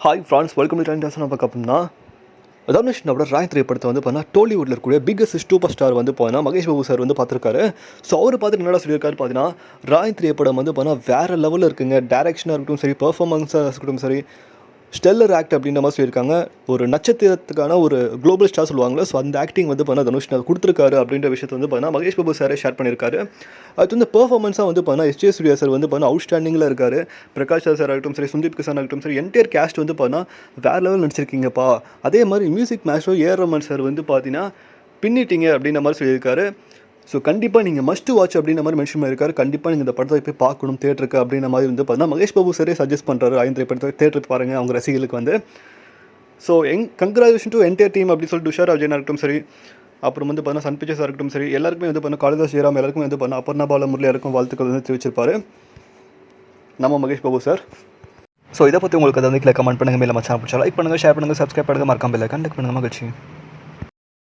Hi France, welcome to time நம்ம அப்படின்னா தனுஷ்னோட ராய் திரைப்படத்தை வந்து பார்த்தா டோலிவுட்டில் இருக்கக்கூடிய பிக்கஸ்ட் சூப்பர் ஸ்டார் வந்து பார்த்தா மகேஷ் பாபு சார் வந்து பார்த்துருக்காரு. ஸோ அவர் பார்த்துட்டு என்னடா சொல்லியிருக்காரு பார்த்தீங்கன்னா, ராய் திரைப்படம் வந்து பார்த்தா வேறு லெவலில் இருக்குங்க. டேரக்ஷனாக இருக்கட்டும் சரி, பெர்ஃபார்மன்ஸாக இருக்கட்டும் சரி, ஸ்டெல்லர் ஆக்ட் அப்படின்ற மாதிரி சொல்லியிருக்காங்க. ஒரு நட்சத்திரத்துக்கான ஒரு குளோபல் ஸ்டார் சொல்லுவாங்களே, ஸோ அந்த ஆக்டிங் வந்து பார்த்தா தனுஷ் கொடுத்துருக்காரு அப்படின்ற விஷயத்தை வந்து பார்த்தா மகேஷ் பாபு சாரே ஷேர் பண்ணியிருக்காரு. அது வந்து பெர்ஃபார்மன்ஸாக வந்து பார்த்தா எஸ்ஜே சூர்யா சார் வந்து பார்த்தா அவுட்ஸ்டாண்டிங்கில் இருக்கார். பிரகாஷ் சார் ஆகட்டும் சரி, சுந்தீப் கிஷன் ஆகட்டும் சரி, என்டையர் கேஸ்ட் வந்து பார்த்தா வேறு லெவல் நடிச்சிருக்கீங்கப்பா. அதே மாதிரி music master AR Rahman sir வந்து பார்த்தீங்கன்னா பின்னிட்டீங்க அப்படின்ற மாதிரி சொல்லியிருக்காரு. ஸோ கண்டிப்பாக நீங்கள் மஸ்ட் வாட்ச் அப்படின்ற மாதிரி மென்ஷன் பண்ணியிருக்காரு. கண்டிப்பாக நீங்கள் இந்த படத்தை போய் பார்க்கணும் தேட்டருக்கு அப்படின்ற மாதிரி வந்து பார்த்தீங்கன்னா மகேஷ் பாபு சாரே சஜஸ்ட் பண்ணுறாரு. ஐந்து படத்தை தேட்டருக்கு பாருங்கள் அவங்க ரசிகளுக்கு வந்து. So congratulation to entire team அப்படின்னு சொல்லிட்டு துஷார் அஜயன் இருக்கட்டும் சரி, அப்புறம் வந்து பார்த்தீங்கன்னா சன் பிக்சர்ஸாக இருக்கட்டும் சரி, எல்லாருக்குமே வந்து பார்த்தீங்கன்னா காளிதாஸ் ஜெயராம் எல்லாருக்குமே வந்து பார்த்தீங்கன்னா அபர்ணா பாலமுரளி எல்லாருக்கும் வாழ்த்துக்கள் வந்து தெரிவிச்சிருப்பாரு நம்ம மகேஷ் பாபு சார். ஸோ இதை பற்றி உங்களுக்கு அதை வந்து கீழே கமெண்ட் பண்ணுங்கள். மேலே மச்சான் பிடிச்சா லைக் பண்ணுங்கள், ஷேர் பண்ணுங்கள், சப்ஸ்கிரைப் பண்ணுங்கள், மறக்காம பெல் ஐகான் கிளிக் பண்ணுங்கள். மகிழ்ச்சி.